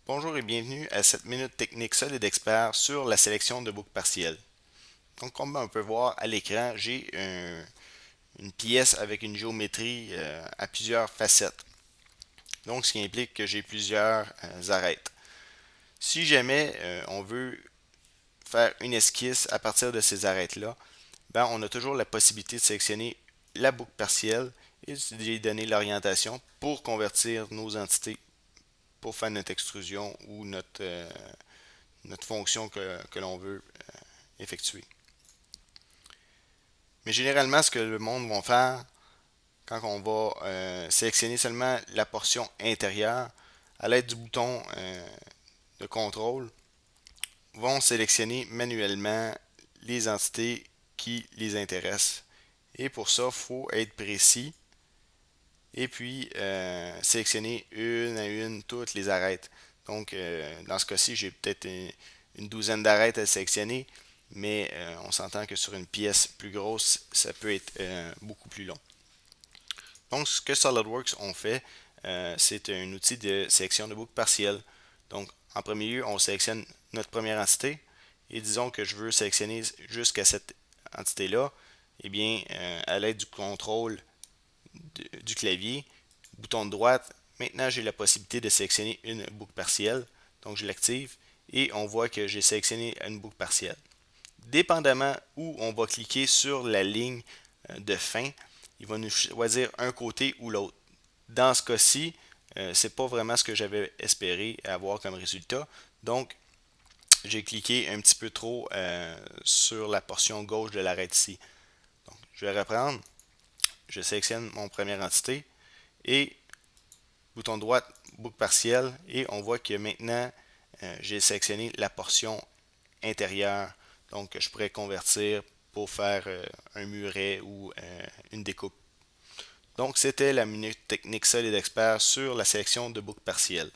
Bonjour et bienvenue à cette minute technique solide expert sur la sélection de boucles partielles. Donc, comme on peut voir à l'écran, j'ai une pièce avec une géométrie à plusieurs facettes. Donc, ce qui implique que j'ai plusieurs arêtes. Si jamais on veut faire une esquisse à partir de ces arêtes-là, ben, on a toujours la possibilité de sélectionner la boucle partielle et de lui donner l'orientation pour convertir nos entités pour faire notre extrusion ou notre fonction que l'on veut effectuer. Mais généralement, ce que le monde va faire quand on va sélectionner seulement la portion intérieure, à l'aide du bouton de contrôle, vont sélectionner manuellement les entités qui les intéressent. Et pour ça, il faut être précis et puis sélectionner une à une toutes les arêtes. Donc, dans ce cas-ci, j'ai peut-être une douzaine d'arêtes à sélectionner, mais on s'entend que sur une pièce plus grosse, ça peut être beaucoup plus long. Donc, ce que SolidWorks ont fait, c'est un outil de sélection de boucles partielles. Donc, en premier lieu, on sélectionne notre première entité et disons que je veux sélectionner jusqu'à cette entité-là. Eh bien, à l'aide du contrôle du clavier, bouton de droite, maintenant j'ai la possibilité de sélectionner une boucle partielle. Donc, je l'active et on voit que j'ai sélectionné une boucle partielle. Dépendamment où on va cliquer sur la ligne de fin, il va nous choisir un côté ou l'autre. Dans ce cas-ci, c'est pas vraiment ce que j'avais espéré avoir comme résultat. Donc, j'ai cliqué un petit peu trop sur la portion gauche de l'arête ici. Donc, je vais reprendre. Je sélectionne mon première entité et bouton droit, boucle partielle et on voit que maintenant, j'ai sélectionné la portion intérieure. Donc, je pourrais convertir pour faire un muret ou une découpe. Donc, c'était la minute technique solide expert sur la sélection de boucles partielles.